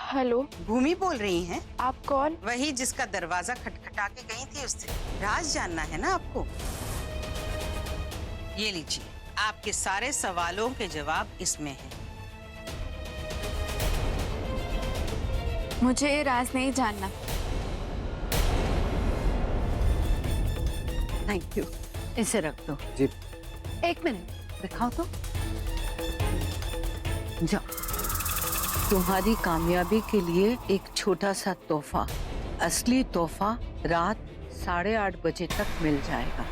Hello. भूमि बोल रही हैं? आप कौन? वही जिसका दरवाजा खटखटा के गई थी उस दिन। राज जानना है ना आपको? ये लीजिए, आपके सारे सवालों के जवाब इसमें हैं। मुझे ये राज नहीं जानना। Thank you. इसे रख दो। जी। एक मिनट दिखाओ तो। जाओ, तुम्हारी कामयाबी के लिए एक छोटा सा तोहफा, असली तोहफा रात 8:30 बजे तक मिल जाएगा।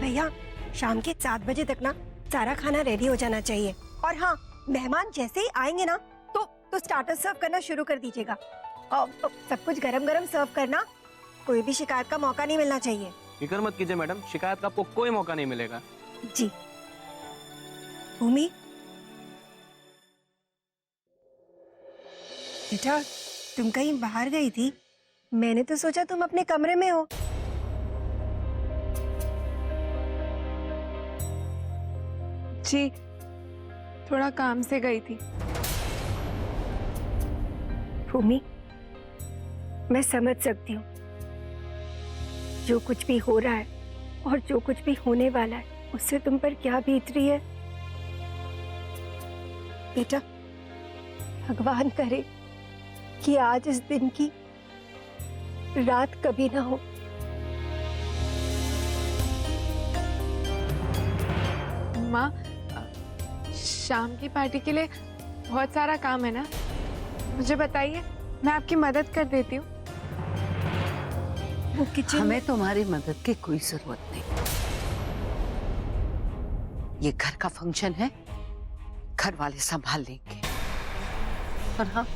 भैया, शाम के 7 बजे तक ना सारा खाना रेडी हो जाना चाहिए। और हाँ, मेहमान जैसे ही आएंगे ना तो स्टार्टर सर्व करना शुरू कर दीजिएगा। और सब कुछ गरम गरम सर्व करना। कोई भी शिकायत का मौका नहीं मिलना चाहिए। फिक्र मत कीजिए मैडम, शिकायत का आपको कोई मौका नहीं मिलेगा। जी। भूमि, बेटा तुम कहीं बाहर गई थी? मैंने तो सोचा तुम अपने कमरे में हो। जी, थोड़ा काम से गई थी। भूमि, मैं समझ सकती हूँ जो कुछ भी हो रहा है और जो कुछ भी होने वाला है उससे तुम पर क्या बीत रही है। बेटा, भगवान करे कि आज इस दिन की रात कभी ना हो। माँ, शाम की पार्टी के लिए बहुत सारा काम है ना, मुझे बताइए, मैं आपकी मदद कर देती हूँ। वो किचन हमें तुम्हारी मदद की कोई जरूरत नहीं। ये घर का फंक्शन है, घर वाले संभाल लेंगे। और हाँ,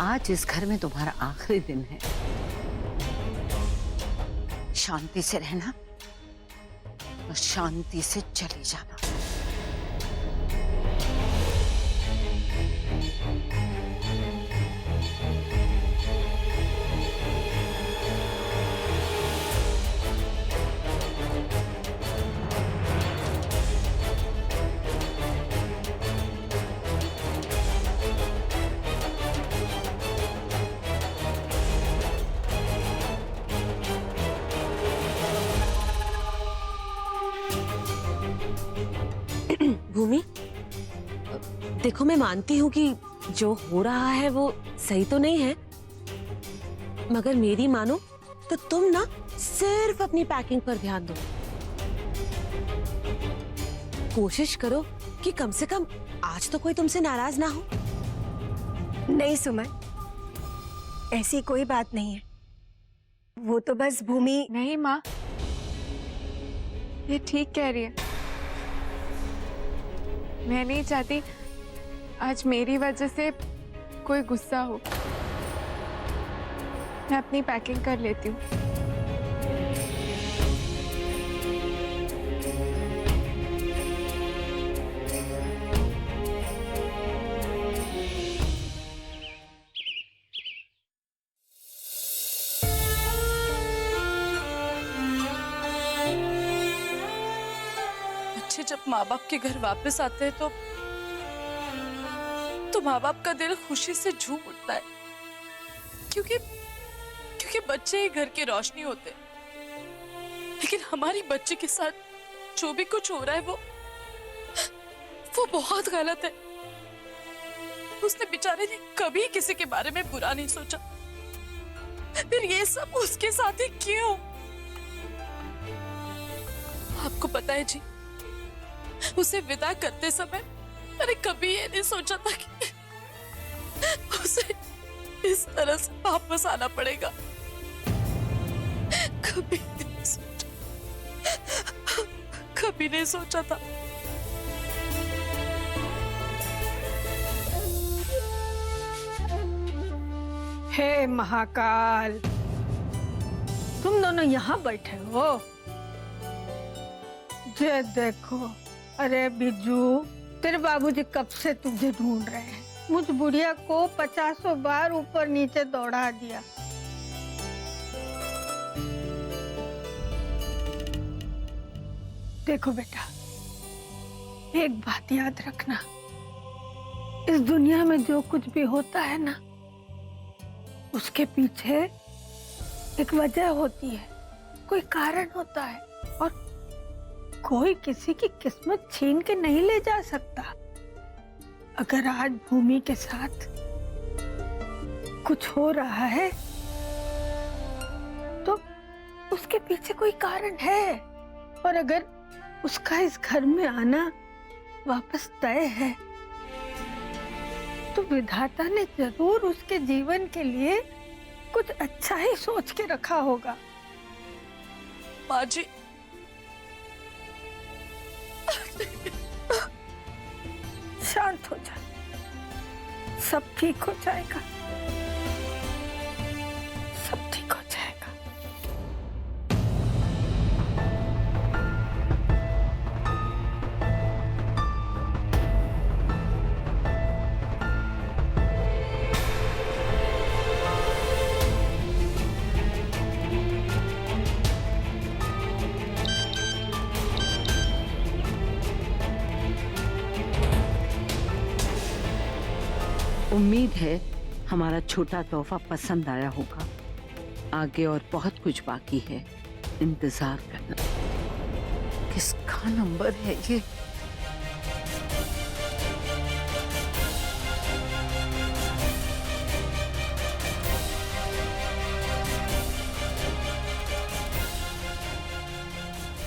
आज इस घर में तुम्हारा आखिरी दिन है। शांति से रहना और शांति से चले जाना। भूमि, देखो मैं मानती हूँ कि जो हो रहा है वो सही तो नहीं है, मगर मेरी मानो तो तुम ना सिर्फ अपनी पैकिंग पर ध्यान दो। कोशिश करो कि कम से कम आज तो कोई तुमसे नाराज ना हो। नहीं सुमन, ऐसी कोई बात नहीं है। वो तो बस भूमि। नहीं माँ, ये ठीक कह रही है। मैं नहीं चाहती आज मेरी वजह से कोई गुस्सा हो। मैं अपनी पैकिंग कर लेती हूँ। बच्चे जब माँ बाप के घर वापस आते हैं तो माँ बाप का दिल खुशी से झूम उठता है, क्योंकि बच्चे ही घर की रोशनी होते हैं। लेकिन हमारी बच्ची के साथ जो भी कुछ हो रहा है वो बहुत गलत है। उसने बेचारे ने कभी किसी के बारे में बुरा नहीं सोचा, फिर ये सब उसके साथ ही क्यों? आपको पता है जी, उसे विदा करते समय मैंने कभी ये नहीं सोचा था कि उसे इस तरह से वापस आना पड़ेगा। कभी नहीं सोचा, कभी नहीं सोचा था। हे महाकाल, तुम दोनों यहाँ बैठे हो ये देखो, अरे बिजू, तेरे बाबूजी कब से तुझे ढूंढ रहे हैं। मुझ बुढ़िया को 50 बार ऊपर नीचे दौड़ा दिया। देखो बेटा, एक बात याद रखना, इस दुनिया में जो कुछ भी होता है ना, उसके पीछे एक वजह होती है, कोई कारण होता है, और कोई किसी की किस्मत छीन के नहीं ले जा सकता। अगर आज भूमि के साथ कुछ हो रहा है तो उसके पीछे कोई कारण है, और अगर उसका इस घर में आना वापस तय है तो विधाता ने जरूर उसके जीवन के लिए कुछ अच्छा ही सोच के रखा होगा। माँ जी, शांत हो जा, सब ठीक हो जाएगा, सब ठीक हो जाएगा। उम्मीद है हमारा छोटा तोहफा पसंद आया होगा। आगे और बहुत कुछ बाकी है, इंतजार करना। किसका नंबर है ये?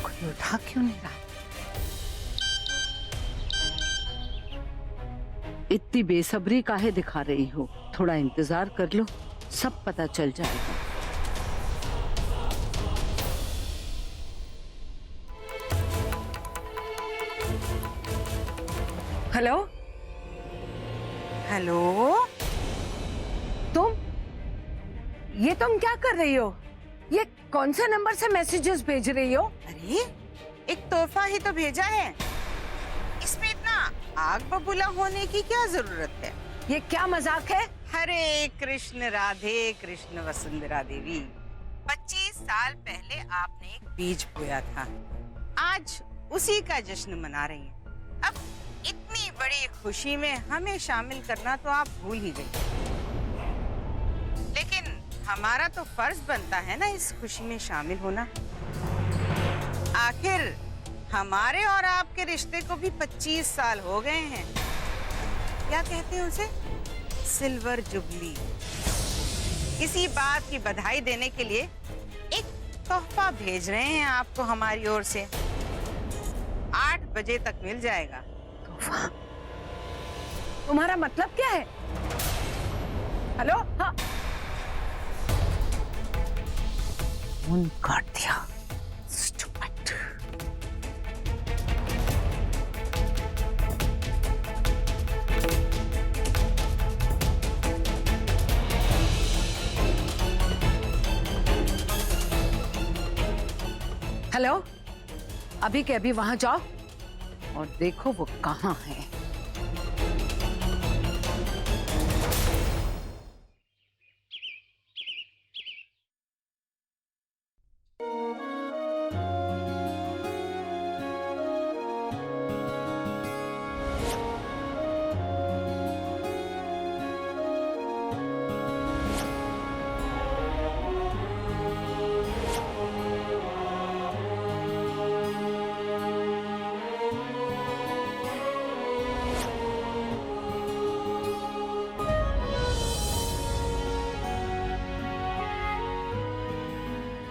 कोई उठा क्यों नहीं रहा? इतनी बेसब्री काहे दिखा रही हो? थोड़ा इंतजार कर लो, सब पता चल जाएगा। हेलो हेलो, तुम क्या कर रही हो? ये कौन सा नंबर से मैसेजेस भेज रही हो? अरे एक तोहफा ही तो भेजा है, इसमें इतना आग बबूला होने की क्या जरूरत है? ये क्या मजाक है? हरे कृष्ण राधे कृष्ण वसुंधरा देवी, 25 साल पहले आपने एक बीज बोया था, आज उसी का जश्न मना रही हैं। अब इतनी बड़ी खुशी में हमें शामिल करना तो आप भूल ही गई, लेकिन हमारा तो फर्ज बनता है ना इस खुशी में शामिल होना। आखिर हमारे और आपके रिश्ते को भी 25 साल हो गए हैं। क्या कहते हैं उसे? Silver jubilee. इसी बात की बधाई देने के लिए एक तोहफा भेज रहे हैं आपको हमारी ओर से। 8 बजे तक मिल जाएगा। तोहफा? तुम्हारा मतलब क्या है? हेलो? हाँ, फोन काट दिया। हेलो, अभी के अभी वहां जाओ और देखो वो कहाँ है।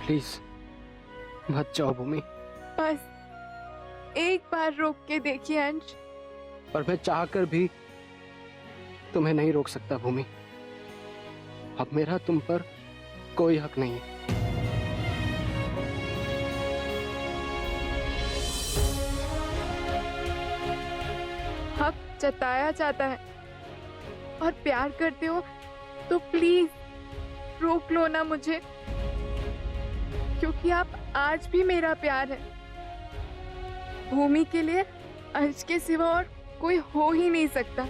प्लीज मत जाओ भूमि। बस एक बार रोक के देखिए अंश। पर मैं चाहकर भी तुम्हें नहीं रोक सकता भूमि। अब मेरा तुम पर कोई हक नहीं है। हक जताया जाता है और प्यार करते हो तो प्लीज रोक लो ना मुझे, क्योंकि आप आज भी मेरा प्यार है। भूमि के लिए अंश के सिवा और कोई हो ही नहीं सकता।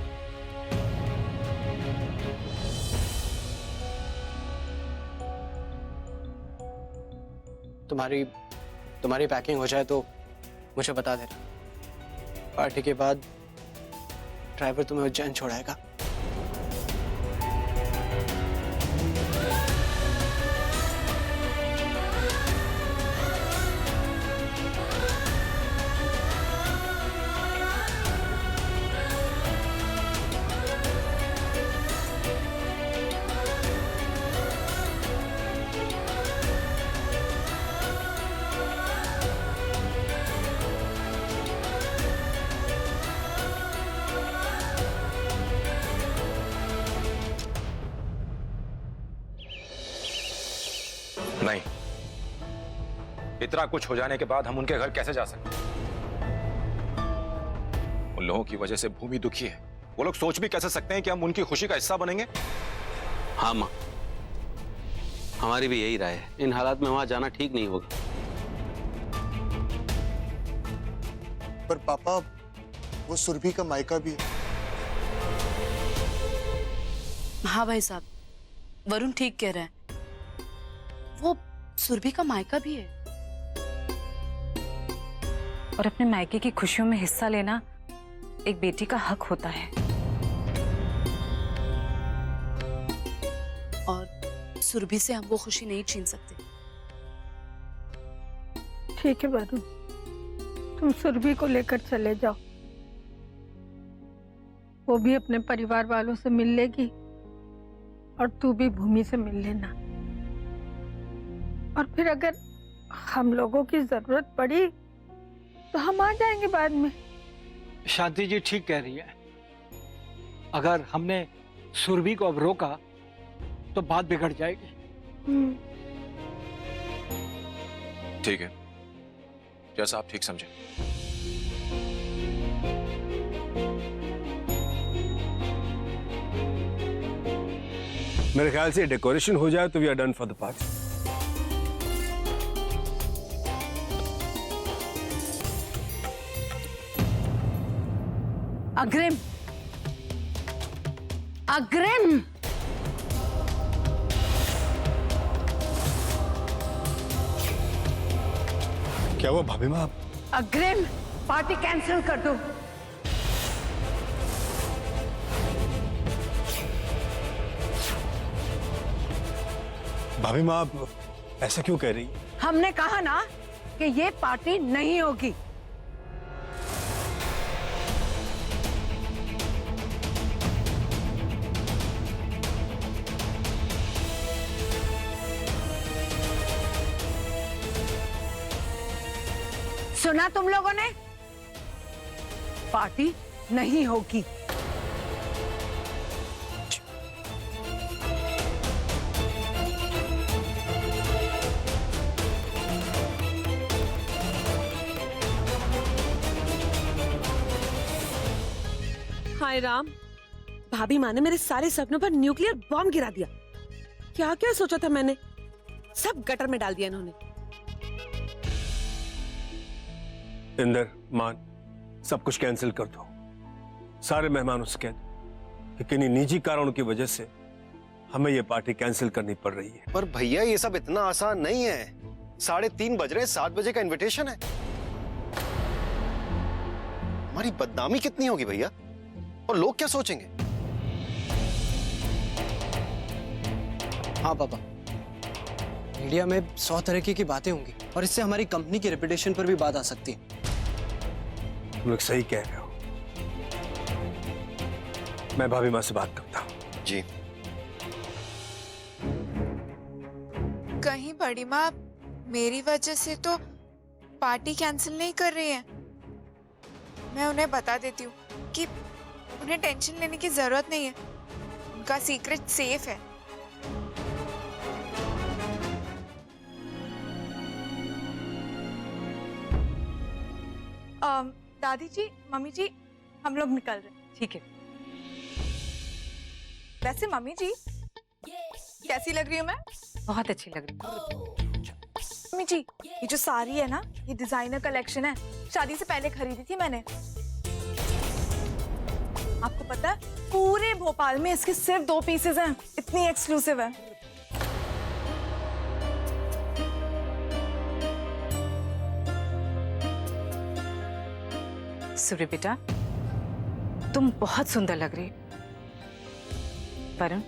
तुम्हारी पैकिंग हो जाए तो मुझे बता देना। पार्टी के बाद ड्राइवर तुम्हें उज्जैन छोड़ाएगा। नहीं, इतना कुछ हो जाने के बाद हम उनके घर कैसे जा सकते? उन लोगों की वजह से भूमि दुखी है। वो लोग सोच भी कैसे सकते हैं कि हम उनकी खुशी का हिस्सा बनेंगे? हाँ माँ, हमारी भी यही राय है। इन हालात में वहां जाना ठीक नहीं होगा। पर पापा, वो सुरभि का मायका भी है। हाँ भाई साहब, वरुण ठीक कह रहे हैं। वो सुरभि का मायका भी है। और अपने मायके की खुशियों में हिस्सा लेना एक बेटी का हक होता है। और सुरभि से हम वो खुशी नहीं छीन सकते। ठीक है वरुण, तुम सुरभि को लेकर चले जाओ। वो भी अपने परिवार वालों से मिल लेगी और तू भी भूमि से मिल लेना। और फिर अगर हम लोगों की जरूरत पड़ी तो हम आ जाएंगे बाद में। शांति जी ठीक कह रही है। अगर हमने सुरभि को अब रोका तो बात बिगड़ जाएगी। ठीक है, जैसा आप ठीक समझे। मेरे ख्याल से डेकोरेशन हो जाए तो we are done for the party. Agrim, Agrim. क्या हुआ भाभी माँ? अग्रिम, पार्टी कैंसिल कर दो। भाभी माँ, आप ऐसा क्यों कह रही? हमने कहा ना कि ये पार्टी नहीं होगी। सुना तुम लोगों ने? पार्टी नहीं होगी। हाय राम, भाभी माँ ने मेरे सारे सपनों पर न्यूक्लियर बॉम्ब गिरा दिया। क्या क्या सोचा था मैंने, सब गटर में डाल दिया इन्होंने। इंदर, मान, सब कुछ कैंसिल कर दो। सारे मेहमानों से कह दो कि किन्हीं निजी कारणों की वजह से हमें ये पार्टी कैंसिल करनी पड़ रही है। पर भैया, ये सब इतना आसान नहीं है। 3:30 बज रहे हैं, 7 बजे का इनविटेशन है। हमारी बदनामी कितनी होगी भैया, और लोग क्या सोचेंगे? हाँ पापा, मीडिया में 100 तरह की बातें होंगी और इससे हमारी कंपनी की रेपुटेशन पर भी बात आ सकती है। तुम लोग सही कह रहे हो। मैं भाभी माँ से बात करता हूँ। जी। कहीं बड़ी माँ मेरी वजह से तो पार्टी कैंसिल नहीं कर रही है। मैं उन्हें बता देती हूँ कि उन्हें टेंशन लेने की जरूरत नहीं है, उनका सीक्रेट सेफ है। दादी जी, मम्मी जी, हम लोग निकल रहे हैं। ठीक है। वैसे मम्मी जी, कैसी लग रही हूँ मैं? बहुत अच्छी लग रही है। मम्मी जी, ये जो साड़ी है ना, ये डिजाइनर कलेक्शन है, शादी से पहले खरीदी थी मैंने। आपको पता है पूरे भोपाल में इसके सिर्फ 2 पीसेस हैं, इतनी एक्सक्लूसिव है। सूर्य बेटा, तुम बहुत सुंदर लग रही। वरुण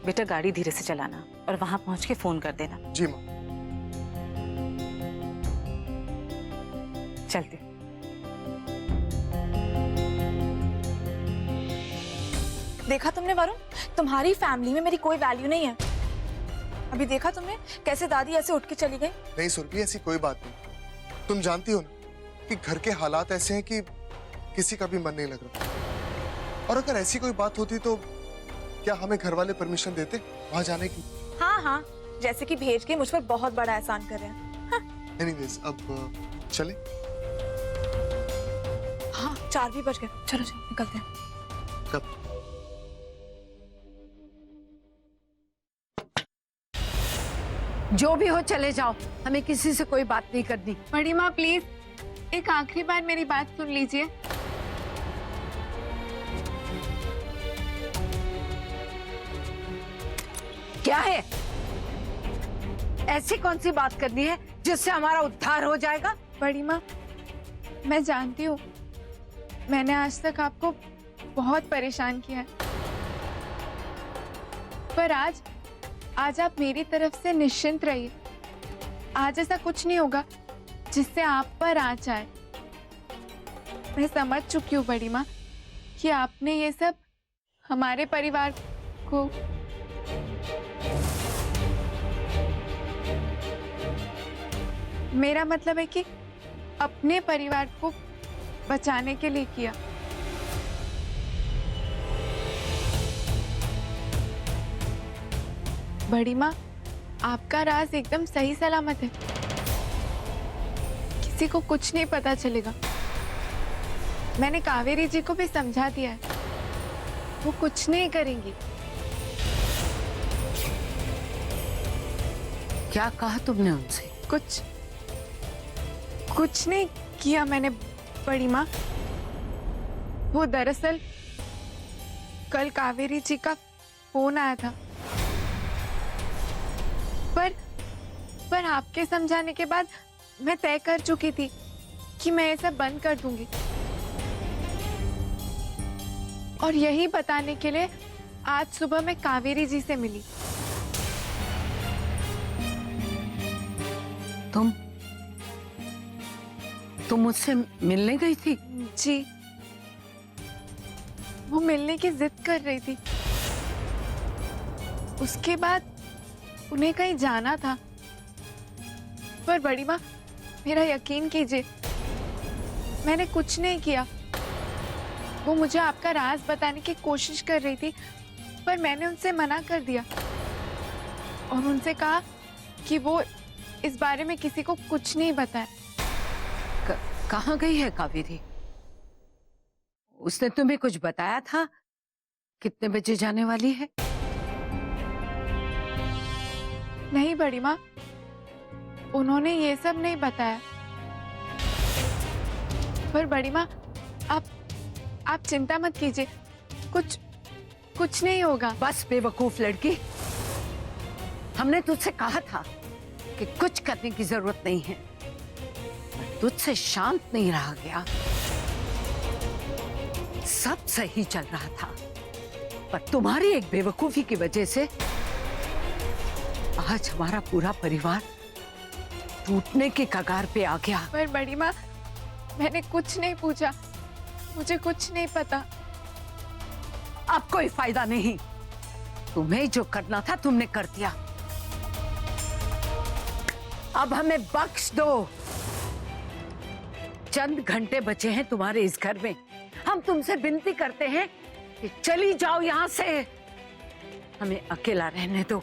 बेटा, गाड़ी धीरे से चलाना और वहां पहुंच के फोन कर देना। जी माँ। चलते। देखा तुमने वरुण, तुम्हारी फैमिली में मेरी कोई वैल्यू नहीं है। अभी देखा तुमने कैसे दादी ऐसे उठ के चली गई। नहीं सुरभि, ऐसी कोई बात नहीं। तुम जानती हो ना कि घर के हालात ऐसे हैं कि किसी का भी मन नहीं लग रहा। और अगर ऐसी कोई बात होती तो क्या हमें घर वाले परमिशन देते वहां जाने की? हाँ हाँ, जैसे कि भेज के मुझ पर बहुत बड़ा एहसान कर रहे हैं। हाँ। एनीवेज, अब चले? हाँ, 4 भी बज गए। चलो चलो निकलते हैं। कब? जो भी हो चले जाओ, हमें किसी से कोई बात नहीं करनी। बड़ी माँ प्लीज एक आखिरी बार मेरी बात सुन लीजिए। क्या है? ऐसी कौन सी बात करनी है जिससे हमारा उद्धार हो जाएगा? बड़ी माँ, मैं जानती हूँ मैंने आज तक आपको बहुत परेशान किया है, पर आज आप मेरी तरफ से निश्चिंत रहिए। आज ऐसा कुछ नहीं होगा जिससे आप पर आँच आए। मैं समझ चुकी हूँ बड़ी माँ कि आपने ये सब हमारे परिवार को मेरा मतलब है कि अपने परिवार को बचाने के लिए किया। बड़ी माँ, आपका राज एकदम सही सलामत है, किसी को कुछ नहीं पता चलेगा। मैंने कावेरी जी को भी समझा दिया है, वो कुछ नहीं करेंगी। क्या कहा तुमने उनसे? कुछ नहीं किया मैंने बड़ी माँ। वो दरअसल कल कावेरी जी का फोन आया था, पर आपके समझाने के बाद मैं तय कर चुकी थी कि मैं ये सब बंद कर दूंगी। और यही बताने के लिए आज सुबह मैं कावेरी जी से मिली। तुम मुझसे मिलने गई थी? जी, वो मिलने की जिद कर रही थी। उसके बाद उन्हें कहीं जाना था, पर बड़ी माँ मेरा यकीन कीजिए, मैंने कुछ नहीं किया। वो मुझे आपका राज बताने की कोशिश कर रही थी, पर मैंने उनसे मना कर दिया और उनसे कहा कि वो इस बारे में किसी को कुछ नहीं बताए। कहाँ गई है कावेरी? उसने तुम्हें कुछ बताया था? कितने बजे जाने वाली है? नहीं बड़ी माँ, उन्होंने ये सब नहीं बताया। पर बड़ी माँ, आप चिंता मत कीजिए, कुछ नहीं होगा। बस बेवकूफ लड़की, हमने तुझसे कहा था कि कुछ करने की जरूरत नहीं है। तुझसे शांत नहीं रहा गया। सब सही चल रहा था, पर तुम्हारी एक बेवकूफी की वजह से आज हमारा पूरा परिवार टूटने के कगार पे आ गया। पर बड़ी माँ, मैंने कुछ नहीं पूछा, मुझे कुछ नहीं पता। अब कोई फायदा नहीं, तुम्हें जो करना था तुमने कर दिया। अब हमें बख्श दो। चंद घंटे बचे हैं तुम्हारे इस घर में। हम तुमसे विनती करते हैं कि चली जाओ यहाँ से, हमें अकेला रहने दो।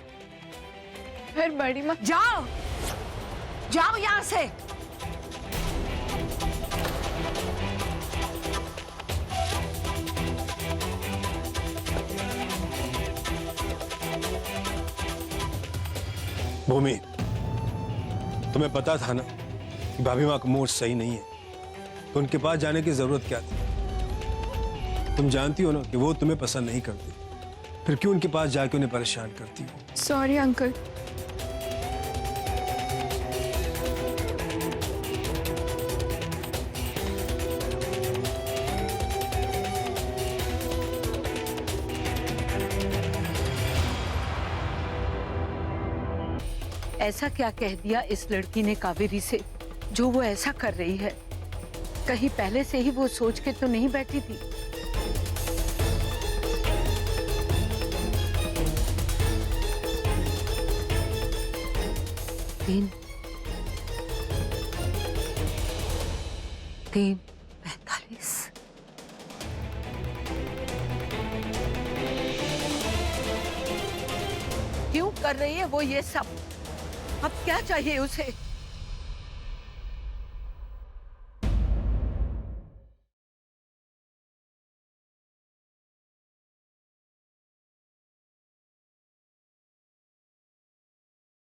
फिर बड़ी माँ, जाओ जाओ यहाँ से। भूमि, तुम्हें पता था ना कि भाभी माँ का मूड सही नहीं है, तो उनके पास जाने की जरूरत क्या थी? तुम जानती हो ना कि वो तुम्हें पसंद नहीं करती, फिर क्यों उनके पास जाके उन्हें परेशान करती हो? Sorry uncle. ऐसा क्या कह दिया इस लड़की ने कावेरी से जो वो ऐसा कर रही है? कहीं पहले से ही वो सोच के तो नहीं बैठी थी? तीन 45। क्यों कर रही है वो ये सब? अब क्या चाहिए उसे?